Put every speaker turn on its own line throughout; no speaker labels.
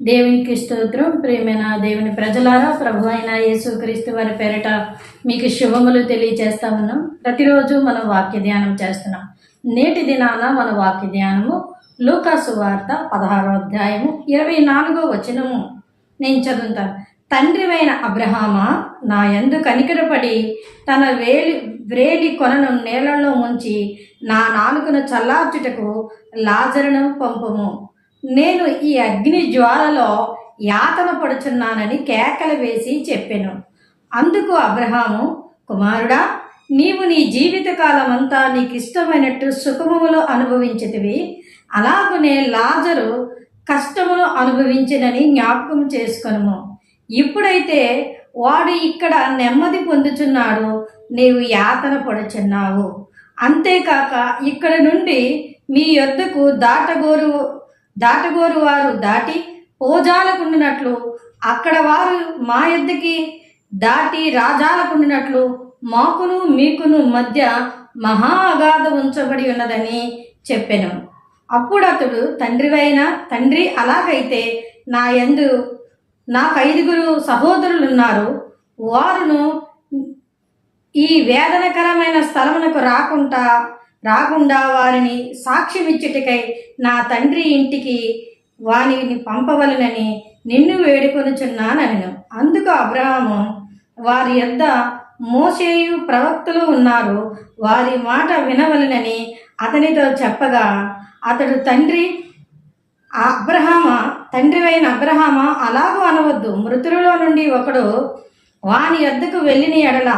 దేవునికి స్తోత్రం. ప్రియమైన దేవుని ప్రజలారా, ప్రభు అయిన యేసుక్రీస్తు వారి పేరిట మీకు శుభములు తెలియజేస్తా ఉన్నాం. ప్రతిరోజు మనం వాక్య ధ్యానం చేస్తున్నాం. నేటి దినాన మన వాక్య ధ్యానము లూకాసు వార్త 16వ అధ్యాయము 24వ వచనము నేను చదువుతాను. తండ్రివైన అబ్రహామా, నా యందు కనికరపడి తన వ్రేలి కొనను నేలలో ముంచి నా నాలుకను చల్లార్చుటకు లాజరును పంపుము. నేను ఈ అగ్ని జ్వాలలో యాతన పడుచున్నానని కేకలు వేసి చెప్పెను. అందుకు అబ్రహాము, కుమారుడా, నీవు నీ జీవితకాలమంతా నీకు ఇష్టమైనట్టు సుఖములు అనుభవించితివి, అలాగనే లాజరు కష్టములు అనుభవించినని జ్ఞాపకం చేసుకొనుము. ఇప్పుడైతే వాడు ఇక్కడ నెమ్మది పొందుచున్నాడు, నీవు యాతన పడుచున్నావు. అంతేకాక ఇక్కడ నుండి మీ యొద్దకు దాటగోరు వారు దాటి పోజాలకుండినట్లు, అక్కడ వారు మా యొద్దకి దాటి రాజాలకుండినట్లు మాకును మీకును మధ్య మహా అగాధం ఉంచబడి ఉన్నదని చెప్పెను. అప్పుడు అతడు, తండ్రి, అలాగైతే నా యందు నాకు 5 సహోదరులున్నారు. వారును ఈ వేదనకరమైన స్థలమునకు రాకుండా వారిని సాక్ష్యమిచ్చుటకై నా తండ్రి ఇంటికి వానిని పంపవలనని నిన్ను వేడుకొనుచున్నానెను. అందుకు అబ్రహాము, వారి యొద్ద మోషేయు ప్రవక్తలు ఉన్నారు, వారి మాట వినవలనని అతనితో చెప్పగా, అతడు తండ్రివైన అబ్రహామా, అలాగూ అనవద్దు. మృతులలో నుండి ఒకడు వాని యొద్దకు వెళ్ళిన ఎడల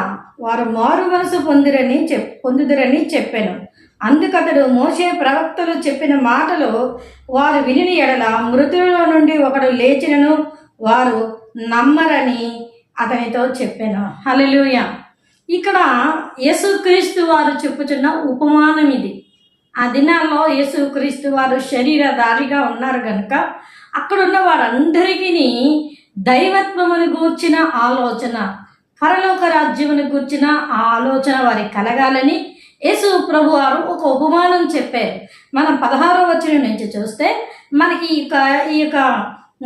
వారు మారు మనసు పొందుదురని చెప్పాను. అందుకతడు, మోషే ప్రవక్తలు చెప్పిన మాటలు వారు వినిన ఎడల మృతులలో నుండి ఒకడు లేచినను వారు నమ్మరని అతనితో చెప్పాను. హల్లెలూయా. ఇక్కడ యేసుక్రీస్తు వారు చెప్పుచున్న ఉపమానం ఇది. ఆ దినాల్లో యేసుక్రీస్తు వారు శరీరధారిగా ఉన్నారు కనుక అక్కడున్న వారందరికీ దైవత్వమును గూర్చిన ఆలోచన, పరలోక రాజ్యమును గూర్చిన ఆలోచన వారికి కలగాలని యేసు ప్రభు వారు ఒక ఉపమానం చెప్పారు. మనం 16వ వచనం నుంచి చూస్తే మనకి ఈ యొక్క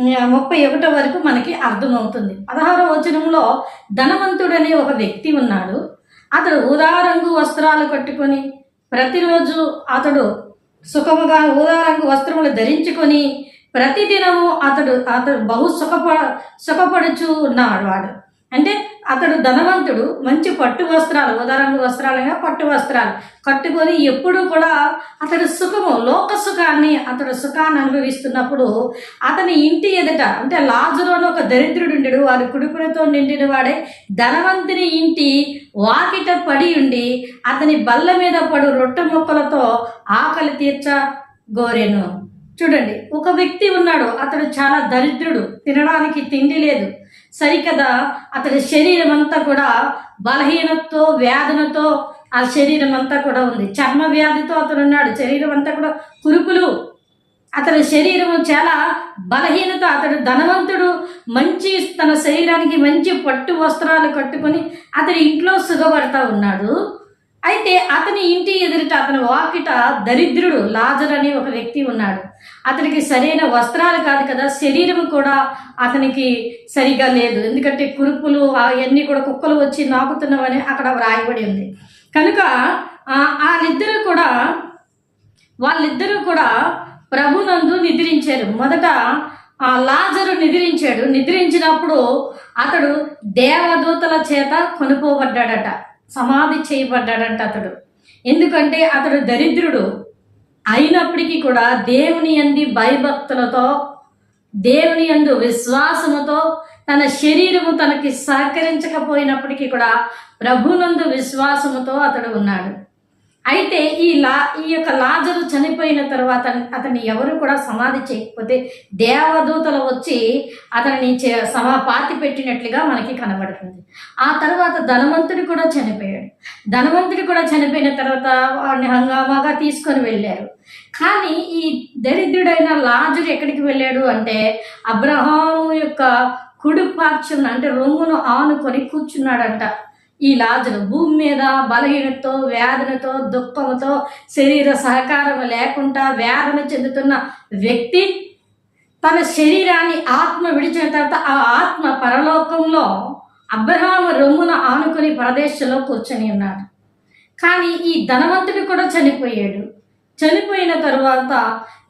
31 వరకు మనకి అర్థమవుతుంది. 16వ వచనంలో ధనవంతుడనే ఒక వ్యక్తి ఉన్నాడు. అతడు ఊదా రంగు వస్త్రాలు కట్టుకొని ప్రతిరోజు అతడు సుఖముగా ఊదా రంగు వస్త్రములు ధరించుకొని ప్రతిదినము అతడు బహు సుఖపడుచు ఉన్నాడు. వాడు అంటే అతడు ధనవంతుడు, మంచి పట్టు వస్త్రాలు, ఉదారంగు వస్త్రాలుగా పట్టు వస్త్రాలు కట్టుకొని ఎప్పుడూ కూడా అతడు లోక సుఖాన్ని అనుభవిస్తున్నప్పుడు అతని ఇంటి ఎదుట, అంటే లాజరు అని ఒక దరిద్రుడు ఉండేడు, వారి కుడుకులతో నిండిన వాడే ధనవంతుని ఇంటి వాకిట పడి ఉండి అతని బల్ల మీద పడు రొట్టె ముక్కలతో ఆకలి తీర్చగోరెను. చూడండి, ఒక వ్యక్తి ఉన్నాడు, అతడు చాలా దరిద్రుడు, తినడానికి తిండి లేదు సరికదా. అతడి శరీరం అంతా కూడా బలహీనతతో, వేదనతో ఆ శరీరం అంతా కూడా ఉంది. చర్మ వ్యాధితో అతడు ఉన్నాడు, శరీరం అంతా కూడా కురుపులు, అతడి శరీరం చాలా బలహీనత. అతడు ధనవంతుడు, తన శరీరానికి మంచి పట్టు వస్త్రాలు కట్టుకొని అతడి ఇంట్లో సుఖపడతా ఉన్నాడు. అయితే అతని ఇంటి ఎదుట, అతని వాకిట దరిద్రుడు లాజరు అని ఒక వ్యక్తి ఉన్నాడు. అతనికి సరైన వస్త్రాలు కాదు కదా, శరీరం కూడా అతనికి సరిగా లేదు. ఎందుకంటే కురుపులు అవన్నీ కూడా కుక్కలు వచ్చి నాకుతున్నవని అక్కడ వ్రాయబడి ఉంది. కనుక వాళ్ళిద్దరూ కూడా ప్రభునందు నిద్రించారు. మొదట లాజరు నిద్రించినప్పుడు అతడు దేవదూతల చేత కొనుక్కోబడ్డాడట, సమాధి చేయబడ్డాడంట అతడు. ఎందుకంటే అతడు దరిద్రుడు అయినప్పటికీ కూడా దేవుని యందు భయభక్తులతో, దేవుని యందు విశ్వాసముతో, తన శరీరము తనకి సహకరించకపోయినప్పటికీ కూడా ప్రభునందు విశ్వాసముతో అతడు ఉన్నాడు. అయితే ఈ యొక్క లాజరు చనిపోయిన తర్వాత అతన్ని ఎవరు కూడా సమాధి చేయకపోతే దేవదూతలు వచ్చి అతనిని పాతి పెట్టినట్లుగా మనకి కనబడుతుంది. ఆ తర్వాత ధనవంతుడు కూడా చనిపోయిన తర్వాత వాడిని హంగామాగా తీసుకొని వెళ్ళారు. కానీ ఈ దరిద్రుడైన లాజరు ఎక్కడికి వెళ్ళాడు అంటే అబ్రహాము యొక్క కుడి పార్శ్వం, అంటే రొమ్మును ఆనుకొని కూర్చున్నాడంట. ఈ లాజరు భూమి మీద బలహీనతో, వేదనతో, దుఃఖంతో, శరీర సహకారం లేకుండా వేదన చెందుతున్న వ్యక్తి తన శరీరాన్ని ఆత్మ విడిచిన తర్వాత ఆ ఆత్మ పరలోకంలో అబ్రహాము రొమ్మున ఆనుకుని పరదేశంలో కూర్చొని ఉన్నాడు. కానీ ఈ ధనవంతుడు కూడా చనిపోయాడు. చనిపోయిన తరువాత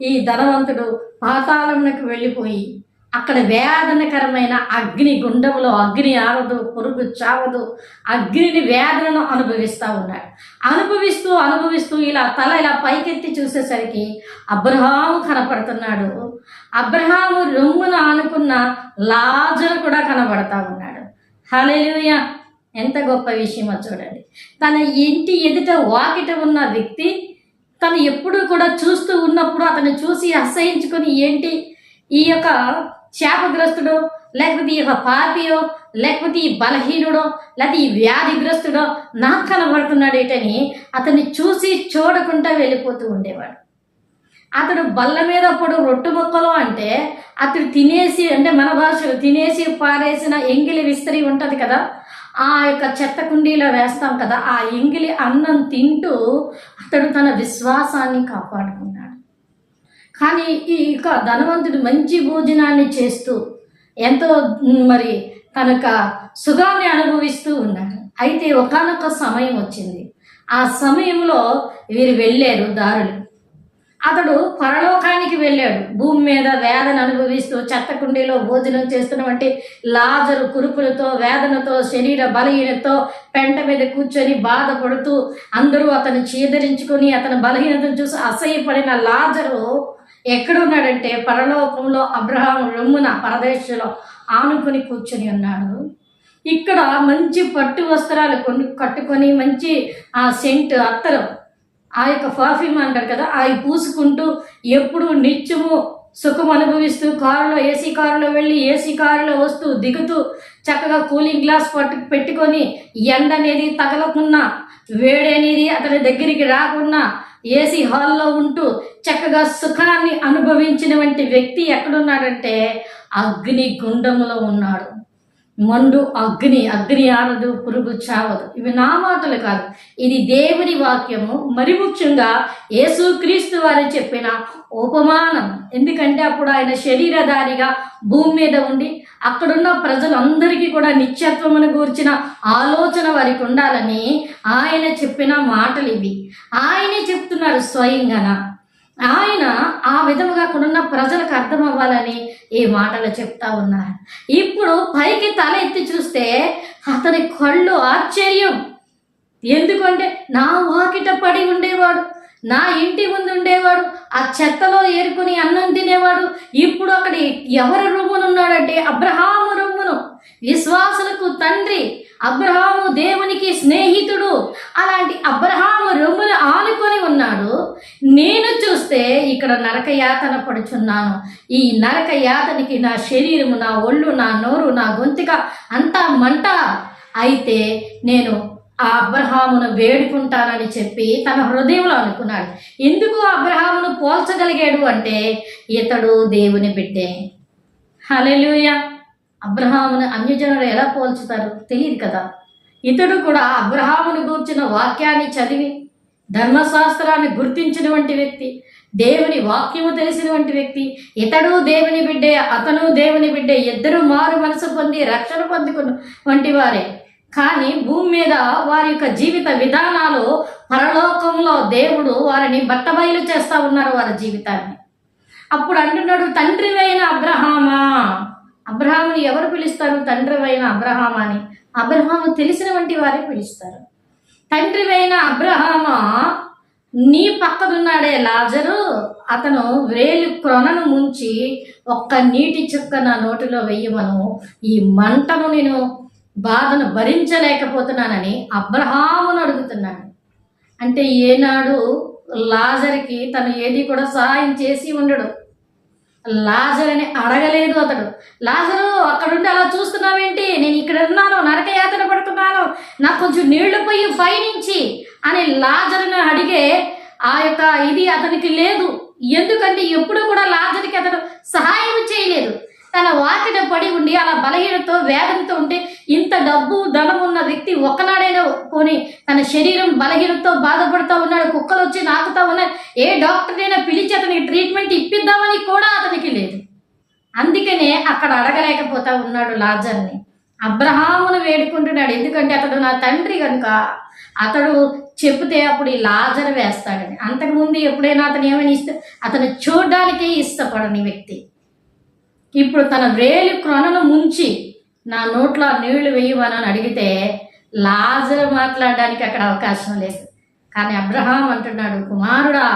ఈ ధనవంతుడు పాతాళమునకు వెళ్ళిపోయి అక్కడ వేదనకరమైన అగ్ని గుండంలో అగ్ని ఆరదు, పురుగు చావదు, అగ్నిని వేదనను అనుభవిస్తూ ఉన్నాడు. అనుభవిస్తూ ఇలా తల ఇలా పైకెత్తి చూసేసరికి అబ్రహాము కనపడుతున్నాడు. అబ్రహాము రొమ్మున ఆనుకున్న లాజరు కూడా కనబడతా ఉన్నాడు. హల్లెలూయా! ఎంత గొప్ప విషయమో చూడండి. తన ఇంటి ఎదుట వాకిట ఉన్న వ్యక్తి తను ఎప్పుడూ కూడా చూస్తూ ఉన్నప్పుడు అతను చూసి అసహించుకొని ఏంటి ఈ యొక్క శాపగ్రస్తుడో, లేకపోతే ఈ యొక్క పాపియో, లేకపోతే ఈ బలహీనుడో, లేకపోతే ఈ వ్యాధిగ్రస్తుడో నాకు కనబడుతున్నాడు ఏంటని అతన్ని చూసి చూడకుండా వెళ్ళిపోతూ ఉండేవాడు. అతడు బల్ల మీద పడు రొట్టు ముక్కలు అంటే అతడు తినేసి, అంటే మన భాషలో తినేసి పారేసిన ఎంగిలి విస్తరి ఉంటుంది కదా, ఆ యొక్క చెత్త కుండీలో వేస్తాం కదా, ఆ ఎంగిలి అన్నం తింటూ అతడు తన విశ్వాసాన్ని కాపాడుకున్నాడు. కానీ ఈ యొక్క ధనవంతుడు మంచి భోజనాన్ని చేస్తూ ఎంతో మరి తనక సుఖాన్ని అనుభవిస్తూ ఉన్నాడు. అయితే ఒకానొక సమయం వచ్చింది. ఆ సమయంలో వీరు వెళ్ళారు దారులు. అతడు పరలోకానికి వెళ్ళాడు. భూమి మీద వేదన అనుభవిస్తూ చెత్త కుండీలో భోజనం చేస్తున్నటువంటి లాజరు కురుపులతో, వేదనతో, శరీర బలహీనతో పెంట మీద కూర్చొని బాధపడుతూ అందరూ అతను చీదరించుకొని అతని బలహీనతను చూసి అసహ్యపడిన లాజరు ఎక్కడున్నాడంటే పరలోకంలో అబ్రహాము రొమ్మున పరదేశంలో ఆనుకొని కూర్చొని ఉన్నాడు. ఇక్కడ మంచి పట్టు వస్త్రాలు కట్టుకొని మంచి ఆ సెంట్ అత్తరు, ఆ యొక్క పర్ఫ్యూమ్ అంటారు కదా, అవి పూసుకుంటూ ఎప్పుడు నిత్యము సుఖం అనుభవిస్తూ ఏసీ కారులో వెళ్ళి ఏసీ కారులో వస్తూ దిగుతూ చక్కగా కూలింగ్ గ్లాస్ పెట్టుకొని ఎండ అనేది తగలకున్నా, వేడి అనేది అతని దగ్గరికి రాకుండా ఏసీ హాల్లో ఉంటూ చక్కగా సుఖాన్ని అనుభవించినటువంటి వ్యక్తి ఎక్కడున్నాడంటే అగ్ని గుండములో ఉన్నాడు. మండు అగ్ని ఆరదు, పురుగు చావదు. ఇవి నా మాటలు కాదు, ఇది దేవుని వాక్యము. మరి ముఖ్యంగా యేసుక్రీస్తు వారు చెప్పిన ఉపమానం. ఎందుకంటే అప్పుడు ఆయన శరీరధారిగా భూమి మీద ఉండి అక్కడున్న ప్రజలందరికీ కూడా నిత్యత్వమును గూర్చిన ఆలోచన వారికి ఉండాలని ఆయన చెప్పిన మాటలు ఇవి. ఆయనే చెప్తున్నారు స్వయంగా. ఆయన ఆ విధముగా అక్కడున్న ప్రజలకు అర్థం అవ్వాలని ఈ మాటలు చెప్తా ఉన్నారు. ఇప్పుడు పైకి తల ఎత్తి చూస్తే అతని కళ్ళు ఆశ్చర్యం. ఎందుకంటే నా వాకిట పడి ఉండేవాడు, నా ఇంటి ముందు ఉండేవాడు, ఆ చెత్తలో ఏరుకుని అన్నం తినేవాడు, ఇప్పుడు అక్కడ ఎవరి రొమ్మునున్నాడంటే అబ్రహాము రొమ్మును. విశ్వాసులకు తండ్రి అబ్రహాము, దేవునికి స్నేహితుడు. అలాంటి అబ్రహాము రొమ్మును ఆనుకొని ఉన్నాడు. నేను చూస్తే ఇక్కడ నరక యాతన పడుచున్నాను. ఈ నరక యాతనకి నా శరీరము, నా ఒళ్ళు, నా నోరు, నా గొంతుక అంతా మంట. అయితే నేను ఆ అబ్రహామును వేడుకుంటానని చెప్పి తన హృదయంలో అనుకున్నాడు. ఎందుకు అబ్రహామును పోల్చగలిగాడు అంటే ఇతడు దేవుని బిడ్డే. హల్లెలూయా! అబ్రహామును అన్యజనులు ఎలా పోల్చుతారు తెలియదు కదా. ఇతడు కూడా అబ్రహామును గూర్చిన వాక్యాన్ని చదివి ధర్మశాస్త్రాన్ని గుర్తించినటువంటి వ్యక్తి, దేవుని వాక్యము తెలిసినటువంటి వ్యక్తి. ఇతడు దేవుని బిడ్డే, అతను దేవుని బిడ్డే. ఇద్దరు మారు మనసు పొంది రక్షణ పొందుకున్నటువంటి వారే. కానీ భూమి మీద వారి యొక్క జీవిత విధానాలు పరలోకంలో దేవుడు వారిని బట్టబయలు చేస్తూ ఉన్నారు వారి జీవితాన్ని. అప్పుడు అంటున్నాడు, తండ్రివైన అబ్రహామా. అబ్రహాముని ఎవరు పిలుస్తారు? తండ్రివైన అబ్రహామా అని అబ్రహాము తెలిసినటువంటి వారే పిలుస్తారు. తండ్రివైన అబ్రహామా, నీ పక్కనున్నాడే లాజరు, అతను వేలు క్రొనను ముంచి ఒక్క నీటి చుక్క నా నోటిలో వెయ్యమను, ఈ మంటను నేను బాధను భరించలేకపోతున్నానని అబ్రహామును అడుగుతున్నాడు. అంటే ఏనాడు లాజర్కి తను ఏది కూడా సహాయం చేసి ఉండడు. లాజరుని అడగలేదు అతడు. లాజరు అక్కడుండి అలా చూస్తున్నావేంటి, నేను ఇక్కడ ఉన్నాను, నరక యాతన పడుతున్నాను, నాకు కొంచెం నీళ్లు పోయి పైనుంచి అని లాజరుని అడిగే ఆ యొక్క ఇది అతనికి లేదు. ఎందుకంటే ఎప్పుడు కూడా లాజరుకి అతడు సహాయం చేయలేదు. తన వాకిట పడి ఉండి అలా బలహీనతో వేదనతో ఉంటే, ఇంత డబ్బు ధనం ఉన్న వ్యక్తి ఒకనాడైనా పోని తన శరీరం బలహీనతో బాధపడుతూ ఉన్నాడు, కుక్కలు వచ్చి నాకుతూ ఉన్నాయి, ఏ డాక్టర్ అయినా పిలిచి అతనికి ట్రీట్మెంట్ ఇప్పిద్దామని కూడా అతనికి లేదు. అందుకనే అక్కడ అడగలేకపోతా ఉన్నాడు లాజర్ని. అబ్రహామును వేడుకుంటున్నాడు, ఎందుకంటే అతడు నా తండ్రి కనుక అతడు చెబితే అప్పుడు ఈ లాజర్ వేస్తాడని. అంతకుముందు ఎప్పుడైనా అతను ఏమైనా అతను చూడడానికే ఇష్టపడని వ్యక్తి ఇప్పుడు తన వేలి క్రొనను ముంచి నా నోట్లో నీళ్లు వేయమని అడిగితే లాజరు మాట్లాడడానికి అక్కడ అవకాశం లేదు. కానీ అబ్రహాం అంటున్నాడు, కుమారుడా,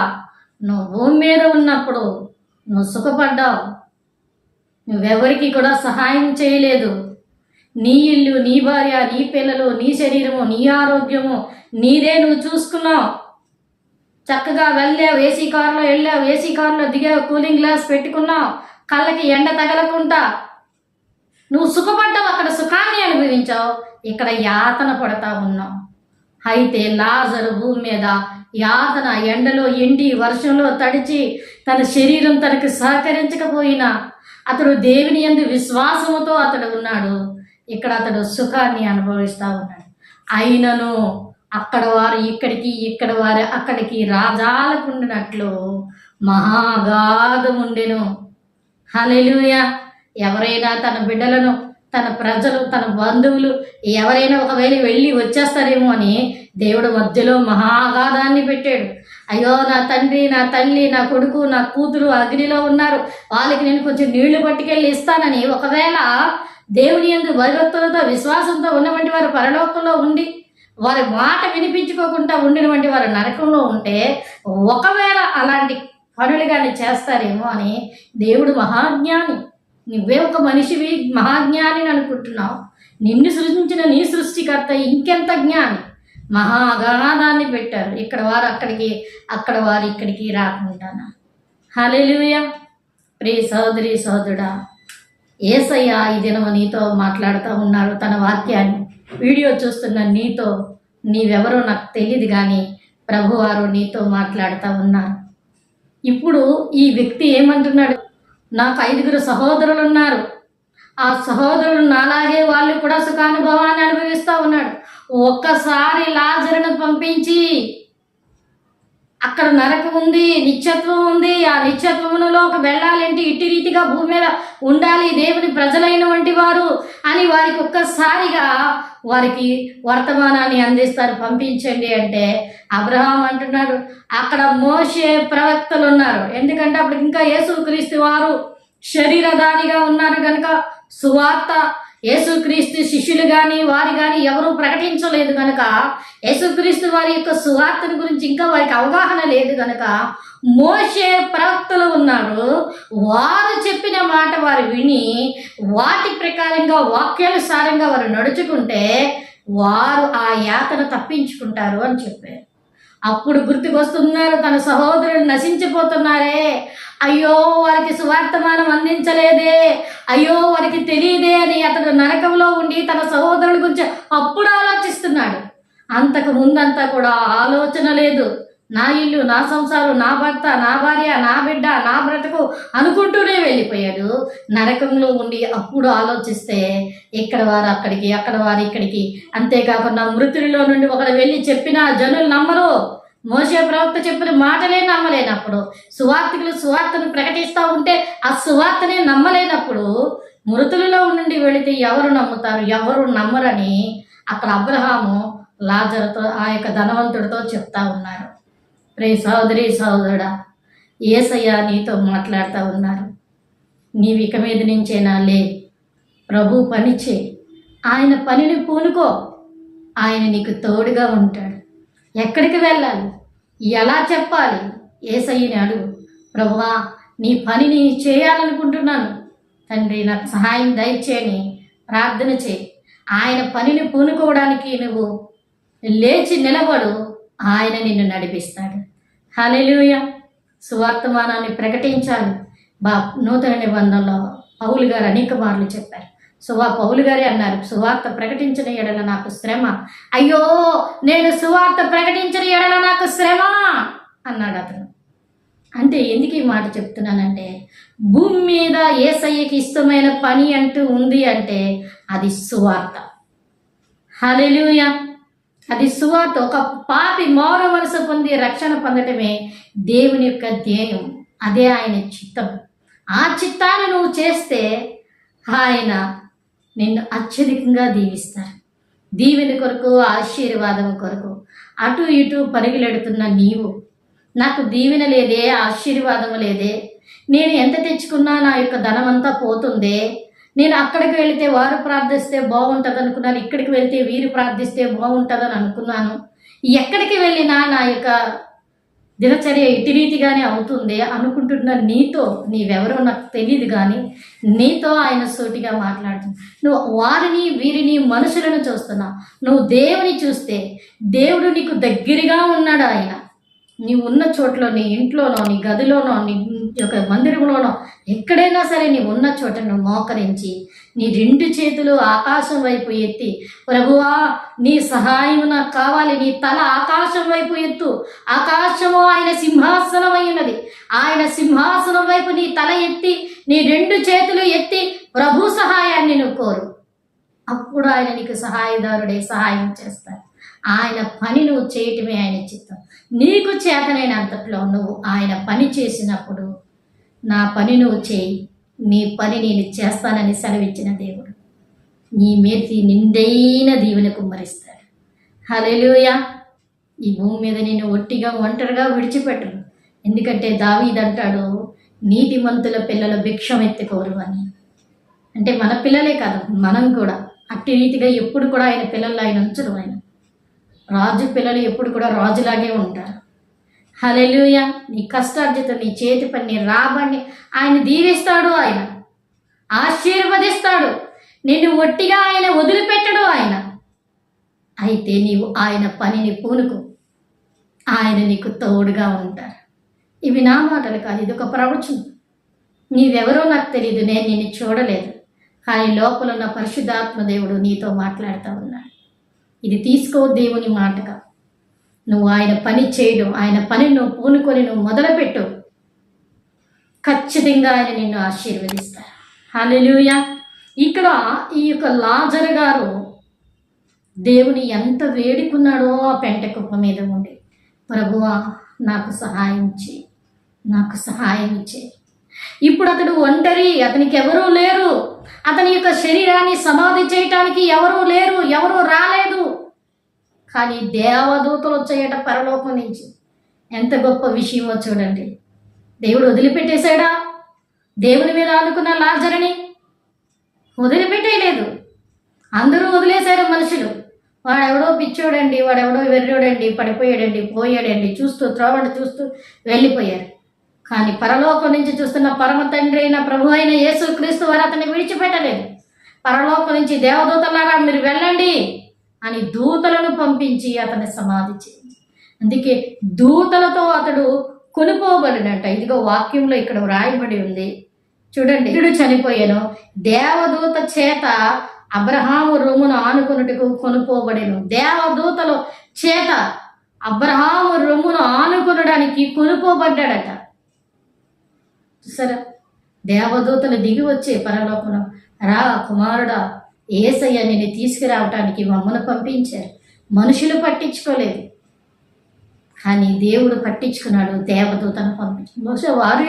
నువ్వు భూమి మీద ఉన్నప్పుడు నువ్వు సుఖపడ్డావు, నువ్వెవరికి కూడా సహాయం చేయలేదు. నీ ఇల్లు, నీ భార్య, నీ పిల్లలు, నీ శరీరము, నీ ఆరోగ్యము నీదే, నువ్వు చూసుకున్నావు. చక్కగా వెళ్ళావు, ఏసీ కారులో వెళ్ళావు, ఏసీ కారులో దిగావు, కూలింగ్ గ్లాస్ పెట్టుకున్నావు, కళ్ళకి ఎండ తగలకుండా నువ్వు సుఖపడ్డావు, అక్కడ సుఖాన్ని అనుభవించావు. ఇక్కడ యాతన పడతా ఉన్నావు. అయితే లాజరు భూమి మీద యాతన, ఎండలో ఎండి వర్షంలో తడిచి తన శరీరం తనకు సహకరించకపోయినా అతడు దేవుని యందు విశ్వాసముతో అతడు ఉన్నాడు. ఇక్కడ అతడు సుఖాన్ని అనుభవిస్తూ ఉన్నాడు. అయినను అక్కడ వారు ఇక్కడికి, ఇక్కడ వారు అక్కడికి రాజాలకుండినట్లు మహాగాధం ఉండెను. హల్లెలూయా. ఎవరైనా తన బిడ్డలను, తన ప్రజలు, తన బంధువులు ఎవరైనా ఒకవేళ వెళ్ళి వచ్చేస్తారేమో అని దేవుడు మధ్యలో మహాగాధాన్ని పెట్టాడు. అయ్యో, నా తండ్రి, నా తల్లి, నా కొడుకు, నా కూతురు అగ్నిలో ఉన్నారు, వాళ్ళకి నేను కొంచెం నీళ్లు పట్టుకెళ్ళి ఇస్తానని ఒకవేళ దేవుని యందు భయభక్తులతో విశ్వాసంతో ఉన్నటువంటి వారు పరలోకంలో ఉండి వారి మాట వినిపించుకోకుండా ఉండినటువంటి వారు నరకంలో ఉంటే ఒకవేళ అలాంటి పనులు కానీ చేస్తారేమో అని దేవుడు మహాజ్ఞాని. నువ్వే ఒక మనిషివి, మహాజ్ఞాని అనుకుంటున్నావు. నిన్ను సృష్టించిన నీ సృష్టికర్త ఇంకెంత జ్ఞాని. మహాగాధాన్ని పెట్టారు. ఇక్కడ వారు అక్కడికి, అక్కడ వారు ఇక్కడికి రాకుండానా. హల్లెలూయా. ప్రియ సహోదరి సహోదరుడా, యేసయ్య ఈ దినము నీతో మాట్లాడుతూ ఉన్నారు తన వాక్యాన్ని. వీడియో చూస్తున్న నీతో, నీవెవరో నాకు తెలియదు కానీ ప్రభువారు నీతో మాట్లాడుతూ ఉన్నారు. ఇప్పుడు ఈ వ్యక్తి ఏమంటున్నాడు, నాకు 5 సహోదరులు ఉన్నారు, ఆ సహోదరులు నాలాగే వాళ్ళు కూడా సుఖానుభవాన్ని అనుభవిస్తూ ఉన్నాడు. ఒక్కసారి లాజరును పంపించి, అక్కడ నరకం ఉంది, నిత్యత్వం ఉంది, ఆ నిత్యత్వములోకి వెళ్ళాలంటే ఇట్టి రీతిగా భూమి మీద ఉండాలి దేవుని ప్రజలైనటువంటి వారు అని వారికి ఒక్కసారిగా వారికి వర్తమానాన్ని అందిస్తారు, పంపించండి అంటే అబ్రహాం అంటున్నాడు, అక్కడ మోషే ప్రవక్తలు ఉన్నారు. ఎందుకంటే అప్పుడు ఇంకా యేసుక్రీస్తు వారు శరీరధారిగా ఉన్నారు కనుక సువార్త యేసుక్రీస్తు శిష్యులు కానీ వారు కానీ ఎవరూ ప్రకటించలేదు కనుక, యేసుక్రీస్తు వారి యొక్క సువార్తను గురించి ఇంకా వారికి అవగాహన లేదు కనుక మోషే ప్రవక్తలు ఉన్నారు. వారు చెప్పిన మాట వారు విని వాటి ప్రకారంగా వాక్యానుసారంగా వారు నడుచుకుంటే వారు ఆ యాతన తప్పించుకుంటారు అని చెప్పారు. అప్పుడు గుర్తుకొస్తున్నారు, తన సహోదరులు నశించిపోతున్నారే, అయ్యో వారికి సువార్తమానం అందించలేదే, అయ్యో వారికి తెలియదే అని అతడు నరకంలో ఉండి తన సహోదరుల గురించి అప్పుడు ఆలోచిస్తున్నాడు. అంతకు ముందంతా కూడా ఆలోచన లేదు. నా ఇల్లు, నా సంసారం, నా భర్త, నా భార్య, నా బిడ్డ, నా బ్రతుకు అనుకుంటూనే వెళ్ళిపోయాడు. నరకంలో ఉండి అప్పుడు ఆలోచిస్తే ఇక్కడ వారు అక్కడికి, అక్కడ వారు ఇక్కడికి. అంతేకాకుండా మృతుల్లో నుండి ఒకడు వెళ్ళి చెప్పినా జనులు నమ్మరు. మోషే ప్రవక్త చెప్పిన మాటలే నమ్మలేనప్పుడు, సువార్తికులు సువార్తను ప్రకటిస్తూ ఉంటే ఆ సువార్తనే నమ్మలేనప్పుడు మృతులలో నుండి వెళితే ఎవరు నమ్ముతారు, ఎవరు నమ్మరని అక్కడ అబ్రహాము లాజరుతో, ఆ యొక్క ధనవంతుడితో చెప్తా ఉన్నారు. ప్రియ సహోదరి సహోదరుడా, యేసయ్య నీతో మాట్లాడుతూ ఉన్నారు. నీవు ఇక మీద నుంచేనా లే, ప్రభు పని చేయి, ఆయన పనిని పూనుకో, ఆయన నీకు తోడుగా ఉంటాడు. ఎక్కడికి వెళ్ళాలి, ఎలా చెప్పాలి, యేసయ్యని అడుగు. ప్రభువా, నీ పనిని చేయాలనుకుంటున్నాను తండ్రి, నాకు సహాయం దయచేయని ప్రార్థన చేయి. ఆయన పనిని పూనుకోవడానికి నువ్వు లేచి నిలబడు, ఆయన నిన్ను నడిపిస్తాడు. హల్లెలూయా. సువార్తమానాన్ని ప్రకటించాలి. నూతన నిబంధనలో పౌలు గారు అనేక మార్లు చెప్పారు. పౌలు గారే అన్నారు, సువార్త ప్రకటించిన ఎడల నాకు శ్రమ, అయ్యో నేను సువార్త ప్రకటించిన ఎడల నాకు శ్రమ అన్నాడు అతను. అంటే ఎందుకు ఈ మాట చెప్తున్నానంటే, భూమి మీద యేసయ్యకి ఇష్టమైన పని అంటూ ఉంది అంటే అది సువార్త. హల్లెలూయా. అది సువార్త. ఒక పాపి మారు మనసు పొంది రక్షణ పొందటమే దేవుని యొక్క ధ్యేయం, అదే ఆయన చిత్తం. ఆ చిత్తాన్ని నువ్వు చేస్తే ఆయన నిన్ను అత్యధికంగా దీవిస్తారు. దీవెన కొరకు, ఆశీర్వాదం కొరకు అటు ఇటు పరుగులెడుతున్న నీవు, నాకు దీవెన లేదే, ఆశీర్వాదం లేదే, నేను ఎంత తెచ్చుకున్నా నా యొక్క ధనం అంతా పోతుందే, నేను అక్కడికి వెళితే వారు ప్రార్థిస్తే బాగుంటుంది అనుకున్నాను, ఇక్కడికి వెళ్తే వీరు ప్రార్థిస్తే బాగుంటుందని అనుకున్నాను, ఎక్కడికి వెళ్ళినా నా యొక్క దినచర్య ఇటు రీతిగానే అవుతుంది అనుకుంటున్న నీతో, నీవెవరో నాకు తెలియదు కానీ నీతో ఆయన సూటిగా మాట్లాడుతుంది. నువ్వు వారిని వీరిని మనుషులను చూస్తున్నావు, నువ్వు దేవుని చూస్తే దేవుడు నీకు దగ్గరగా ఉన్నాడు. ఆయన నీ ఉన్న చోట్ల, నీ ఇంట్లోనో, నీ గదిలోనో, నీ యొక్క మందిరంలోనో, ఎక్కడైనా సరే నీ ఉన్న చోట నువ్వు మోకరించి నీ 2 చేతులు ఆకాశం వైపు ఎత్తి, ప్రభువా నీ సహాయం నాకు కావాలి, నీ తల ఆకాశం వైపు ఎత్తు, ఆకాశము ఆయన సింహాసనం అయినది, ఆయన సింహాసనం వైపు నీ తల ఎత్తి నీ 2 చేతులు ఎత్తి ప్రభు సహాయాన్ని నువ్వు కోరు. అప్పుడు ఆయన నీకు సహాయదారుడే, సహాయం చేస్తాడు. ఆయన పని నువ్వు చేయటమే ఆయన చిత్తం. నీకు చేతనైనంతట్లో నువ్వు ఆయన పని చేసినప్పుడు, నా పని నువ్వు చేయి, నీ పని నేను చేస్తానని సెలవిచ్చిన దేవుడు నీ మీదకి నిండైన దీవెన కుమ్మరిస్తాడు. హల్లెలూయా. ఈ భూమి మీద నేను ఒంటరిగా విడిచిపెట్టను. ఎందుకంటే దావీదు అంటాడు, నీతిమంతుల పిల్లల భిక్షం ఎత్తుకోరు అని. అంటే మన పిల్లలే కాదు, మనం కూడా అట్టి రీతిగా ఎప్పుడు కూడా ఆయన పిల్లలు ఆయన ఉంచరు. ఆయన రాజు పిల్లలు ఎప్పుడు కూడా రాజులాగే ఉంటారు. హల్లెలూయా. నీ కష్టార్జిత, నీ చేతి పని, నీ రాబడిని ఆయన దీవిస్తాడు, ఆయన ఆశీర్వదిస్తాడు. నిన్ను ఒట్టిగా ఆయన వదిలిపెట్టడు ఆయన. అయితే నీవు ఆయన పనిని పూనుకో, ఆయన నీకు తోడుగా ఉంటారు. ఇవి నా మాటలు కాదు, ఇది ఒక ప్రవచనం. నీవెవరో నాకు తెలియదు, నేను నిన్ను చూడలేదు, కానీ లోపల ఉన్న పరిశుద్ధాత్మ దేవుడు నీతో మాట్లాడుతూ ఉన్నాడు. ఇది తీసుకో దేవుని మాటగా. నువ్వు ఆయన పని చేయడం, ఆయన పని నువ్వు పూనుకొని నువ్వు మొదలుపెట్టు, ఖచ్చితంగా ఆయన నిన్ను ఆశీర్వదిస్తారు. హల్లెలూయా. ఇక్కడ ఈ యొక్క లాజరు గారు దేవుని ఎంత వేడుకున్నాడో ఆ పెంట కుప్ప మీద ఉండి, ప్రభువా నాకు సహాయం చేయి, నాకు సహాయం చేయి. ఇప్పుడు అతడు ఒంటరి, అతనికి ఎవరూ లేరు, అతని యొక్క శరీరాన్ని సమాధి చేయటానికి ఎవరూ లేరు, ఎవరూ రాలేదు. కానీ దేవదూతలు వచ్చేయట పరలోకం నుంచి. ఎంత గొప్ప విషయమో చూడండి. దేవుడు వదిలిపెట్టేశాడా? దేవుని మీద ఆనుకున్న లాజరుని వదిలిపెట్టేయలేదు. అందరూ వదిలేశారు మనుషులు. వాడెవడో పిచ్చోడండి, వాడెవడో వెర్రోడండి, పడిపోయాడండి, పోయాడండి, చూస్తూ త్రోవడు చూస్తూ వెళ్ళిపోయారు. కానీ పరలోకం నుంచి చూస్తున్న పరమ తండ్రి అయిన ప్రభు అయిన యేసు క్రీస్తు వారు అతన్ని విడిచిపెట్టలేదు. పరలోకం నుంచి దేవదూతలారా మీరు వెళ్ళండి అని దూతలను పంపించి అతన్ని సమాధి చేయించి, అందుకే దూతలతో అతడు కొనుక్కోబడినట్ట. ఇదిగో వాక్యంలో ఇక్కడ వ్రాయబడి ఉంది చూడండి. ఇతడు చనిపోయాను, దేవదూత చేత అబ్రహాము రొమ్మును ఆనుకొనుటకు కొనుక్కోబడెను. దేవదూతల చేత అబ్రహాము రొమ్మును ఆనుకొనడానికి కొనుక్కోబడ్డాడట. చూసారా, దేవదూతలు దిగి వచ్చే పరలోకంలో, రా కుమారుడా, యేసయ్య నిన్ను తీసుకురావటానికి మమ్మల్ని పంపించారు. మనుషులు పట్టించుకోలేదు, కానీ దేవుడు పట్టించుకున్నాడు, దేవదూతను పంపించాడు. బహుశా వారు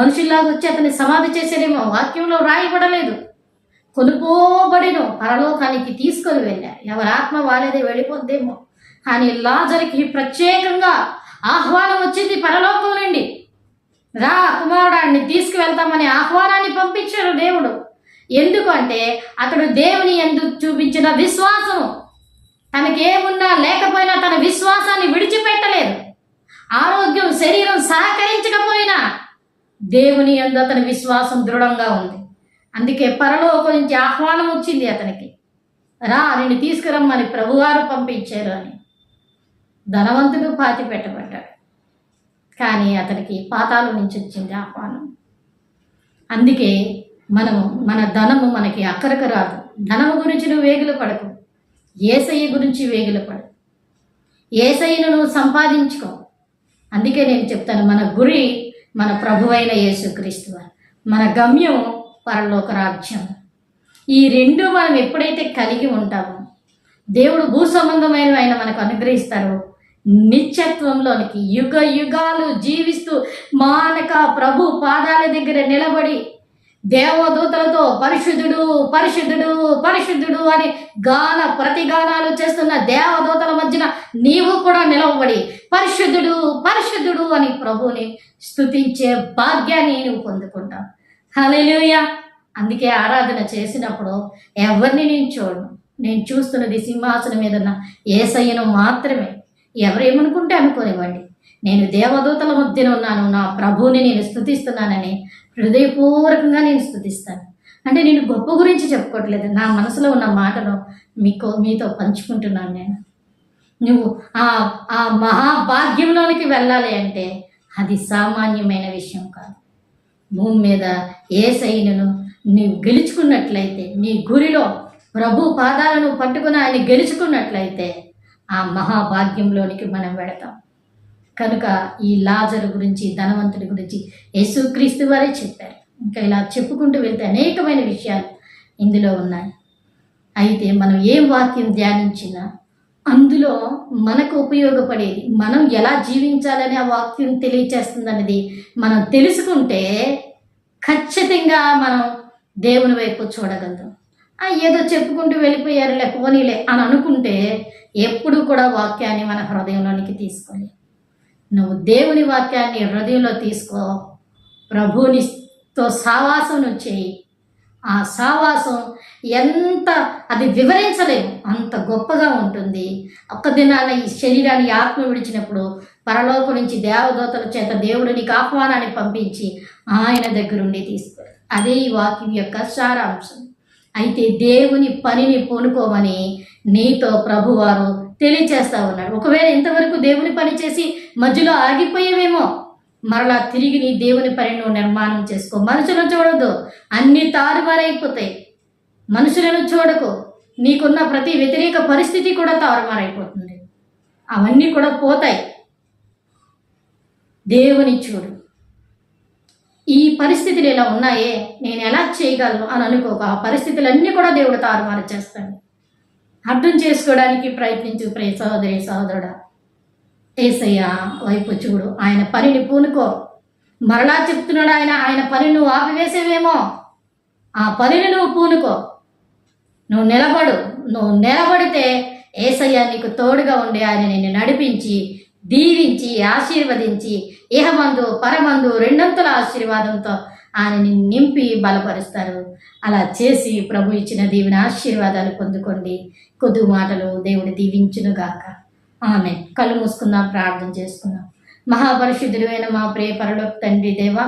మనుషుల్లాగా వచ్చి అతన్ని సమాధి చేశారేమో, వాక్యంలో రాయబడలేదు. కొనుక్కోబడిను, పరలోకానికి తీసుకొని వెళ్ళారు. ఎవరి ఆత్మ వాళ్ళదే వెళ్ళిపోద్దేమో, కానీ లాజరుకి ప్రత్యేకంగా ఆహ్వానం వచ్చింది పరలోకం నుండి. రా కుమారుడాన్ని తీసుకువెళ్తామని ఆహ్వానాన్ని పంపించారు దేవుడు. ఎందుకంటే అతడు దేవుని యందు చూపించిన విశ్వాసం, తనకేమున్నా లేకపోయినా తన విశ్వాసాన్ని విడిచిపెట్టలేదు. ఆరోగ్యం, శరీరం సహకరించకపోయినా దేవుని యందు అతని విశ్వాసం దృఢంగా ఉంది. అందుకే పరలోకం నుంచి ఆహ్వానం వచ్చింది అతనికి, రా నిన్ను తీసుకురమ్మని ప్రభువారు పంపించారు అని. ధనవంతుడు పాతి పెట్టబడ్డాడు, కానీ అతనికి పాతాళం నుంచి వచ్చింది ఆహ్వానం. అందుకే మన ధనము మనకి అక్కరకు రాదు. ధనము గురించి నువ్వు వేగులు పడకు, యేసయ్య గురించి వేగులు పడు. యేసయ్యను నువ్వు సంపాదించుకో. అందుకే నేను చెప్తాను, మన గురి మన ప్రభువైన యేసుక్రీస్తు వారు, మన గమ్యం పరలోక రాజ్యం. ఈ రెండు మనం ఎప్పుడైతే కలిగి ఉంటామో, దేవుడు భూ సంబంధమైన ఆయన మనకు అనుగ్రహిస్తారో, నిత్యత్వంలోనికి యుగ యుగాలు జీవిస్తూ మానక ప్రభు పాదాల దగ్గర నిలబడి దేవదూతలతో పరిశుద్ధుడు పరిశుద్ధుడు పరిశుద్ధుడు అని ప్రతిగానాలు చేస్తున్న దేవదూతల మధ్యన నీవు కూడా నిలవబడి పరిశుద్ధుడు పరిశుద్ధుడు అని ప్రభుని స్తుతించే భాగ్యాన్ని నువ్వు పొందుకుంటావు. హల్లెలూయా. అందుకే ఆరాధన చేసినప్పుడు ఎవరిని నేను చూడను, నేను చూస్తున్నది సింహాసనం మీద ఉన్న యేసయ్యను మాత్రమే. ఎవరేమనుకుంటే అనుకోనివ్వండి, నేను దేవదూతల మధ్యన ఉన్నాను, నా ప్రభువుని నేను స్తుతిస్తున్నానని హృదయపూర్వకంగా నేను స్తుతిస్తాను. అంటే నేను గొప్ప గురించి చెప్పుకోవట్లేదు, నా మనసులో ఉన్న మాటను మీతో పంచుకుంటున్నాను. నువ్వు ఆ మహాభాగ్యంలోనికి వెళ్ళాలి అంటే అది సామాన్యమైన విషయం కాదు. భూమి మీద యేసయ్యను నీవు గెలుచుకున్నట్లయితే, నీ గురిలో ప్రభు పాదాలను పట్టుకుని ఆయన గెలుచుకున్నట్లయితే ఆ మహాభాగ్యంలోనికి మనం వెళతాం. కనుక ఈ లాజరు గురించి, ధనవంతుడి గురించి యేసుక్రీస్తు వారే చెప్పారు. ఇంకా ఇలా చెప్పుకుంటూ వెళ్తే అనేకమైన విషయాలు ఇందులో ఉన్నాయి. అయితే మనం ఏం వాక్యం ధ్యానించినా అందులో మనకు ఉపయోగపడేది, మనం ఎలా జీవించాలని ఆ వాక్యం తెలియచేస్తుందన్నది మనం తెలుసుకుంటే ఖచ్చితంగా మనం దేవుని వైపు చూడగలుగుతాం. ఏదో చెప్పుకుంటూ వెళ్ళిపోయారులే పోనీలే అని అనుకుంటే ఎప్పుడు కూడా వాక్యాన్ని మన హృదయంలోనికి తీసుకోవాలి. నువ్వు దేవుని వాక్యాన్ని హృదయంలో తీసుకో, ప్రభునితో సావాసం నువ్వు చేయి. ఆ సావాసం ఎంత అది వివరించలేము, అంత గొప్పగా ఉంటుంది. ఒక్క దినాన ఈ శరీరాన్ని ఆత్మ విడిచినప్పుడు పరలోకం నుంచి దేవదూతల చేత దేవుడు నీకు ఆహ్వానాన్ని పంపించి ఆయన దగ్గరుండి తీసుకోరు. అదే ఈ వాక్యం యొక్క సారాంశం. అయితే దేవుని పనిని పూనుకోమని నీతో ప్రభువారు తెలియచేస్తా ఉన్నాడు. ఒకవేళ ఇంతవరకు దేవుని పని చేసి మధ్యలో ఆగిపోయేవేమో, మరలా తిరిగి నీ దేవుని పని నువ్వు నిర్మాణం చేసుకో. మనుషులను చూడొద్దు, అన్ని తారుమారైపోతాయి. మనుషులను చూడకు, నీకున్న ప్రతి వ్యతిరేక పరిస్థితి కూడా తారుమారైపోతుంది. అవన్నీ కూడా పోతాయి. దేవుని చూడు. ఈ పరిస్థితులు ఇలా ఉన్నాయే, నేను ఎలా చేయగలను అని అనుకోక ఆ పరిస్థితులన్నీ కూడా దేవుడు తారుమారు చేస్తాడు. అర్థం చేసుకోవడానికి ప్రయత్నించు ప్రియ సహోదరి సహోదరుడా. యేసయ్య వైపు చూడు, ఆయన పనిని పూనుకో. మరలా చెప్తున్నాడు ఆయన పని నువ్వు ఆపివేసేవేమో, ఆ పనిని నువ్వు పూనుకో. నువ్వు నిలబడితే యేసయ్య నీకు తోడుగా ఉండి ఆయన నిన్ను నడిపించి దీవించి ఆశీర్వదించి ఇహమందు పరమందు రెండంతల ఆశీర్వాదంతో ఆయన నిన్ను నింపి బలపరుస్తారు. అలా చేసి ప్రభు ఇచ్చిన దీవెన ఆశీర్వాదాలు పొందుకోండి. కొద్ది మాటలు దేవుడు దీవించునుగాక. ఆమె కళ్ళు మూసుకుందాం, ప్రార్థన చేసుకుందాం. మహాపరిశుద్ధుడు అయిన మా ప్రియ పరలోక తండ్రి దేవా,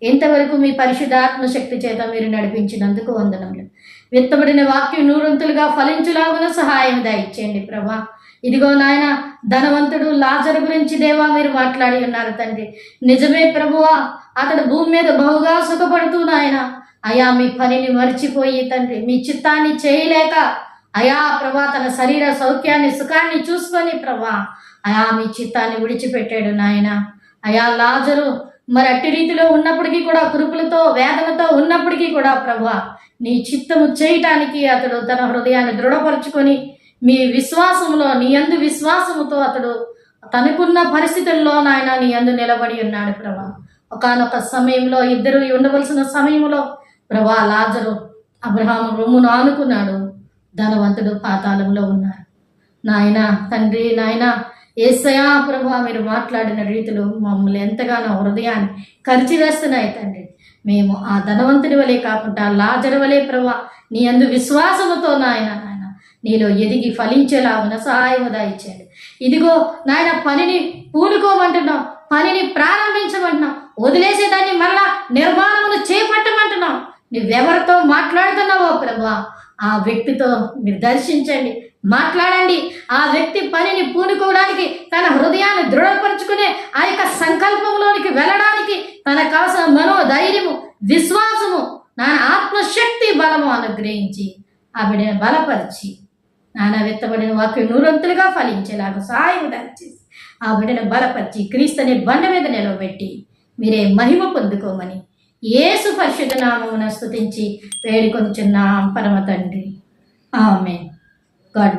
ఎంతవరకు మీ పరిశుద్ధాత్మ శక్తి చేత మీరు నడిపించినందుకు వందనములు. విత్తబడిన వాక్యం నూరంతులుగా ఫలించులాగున సహాయం దయచేయండి ప్రభా. ఇదిగో నాయన, ధనవంతుడు లాజరు గురించి దేవా మీరు మాట్లాడి ఉన్నారు తండ్రి. నిజమే ప్రభువా, అతడు భూమి మీద బహుగా సుఖపడుతూ నాయన అయా మీ పనిని మర్చిపోయి తండ్రి, మీ చిత్తాన్ని చేయలేక అయా ప్రభా తన శరీర సౌఖ్యాన్ని సుఖాన్ని చూసుకొని ప్రభా అయా మీ చిత్తాన్ని విడిచిపెట్టాడు నాయన. అయా లాజరు మరి అట్టి రీతిలో ఉన్నప్పటికీ కూడా, కురుపులతో వేదనతో ఉన్నప్పటికీ కూడా ప్రభా నీ చిత్తము చేయటానికి అతడు తన హృదయాన్ని దృఢపరుచుకొని మీ విశ్వాసంలో, నీ యందు విశ్వాసముతో అతడు తనకున్న పరిస్థితుల్లో నాయన నీ యందు నిలబడి ఉన్నాడు ప్రభా. ఒకానొక సమయంలో ఇద్దరు ఉండవలసిన సమయంలో ప్రభా లాజరు అబ్రహాము రొమ్మును ఆనుకున్నాడు, ధనవంతుడు పాతాళంలో ఉన్నారు. నాయన తండ్రి, నాయన యేసయ్యా ప్రభా మీరు మాట్లాడిన రీతిలో మమ్మల్ని ఎంతగానో హృదయాన్ని కరిచివేస్తున్నాయి తండ్రి. మేము ఆ ధనవంతుడి వలె కాకుండా లాజరు వలె ప్రభా నీ యందు విశ్వాసముతో నాయన నీలో ఎదిగి ఫలించేలాగున సహాయం దయచేయండి. ఇదిగో నాయన, పనిని పూనుకోమంటున్నాం, పనిని ప్రారంభించమంటున్నాం, వదిలేసేదాన్ని మరలా నిర్మాణమును చేపట్టమంటున్నాం. నువ్వెవరితో మాట్లాడుతున్నావో ప్రభా ఆ వ్యక్తితో మీరు దర్శించండి, మాట్లాడండి. ఆ వ్యక్తి పనిని పూనుకోవడానికి, తన హృదయాన్ని దృఢపరుచుకునే ఆ యొక్క సంకల్పంలోనికి వెళ్ళడానికి తనకు కావాల్సిన మనోధైర్యము, విశ్వాసము, నా ఆత్మశక్తి బలము అనుగ్రహించి ఆ బిడ్డను బలపరిచి నాన్న విత్తబడిన వాక్యం నూరంతులుగా ఫలించేలాగా సహాయం దయచేసి ఆ బిడ్డను బలపరిచి క్రీస్తుని బండ మీద నిలవబెట్టి మీరే మహిమ పొందుకోమని యేసు పరిశుద్ధ నామమున స్తుతించి వేడుకొనుచున్నాం పరమ తండ్రి. ఆమేన్.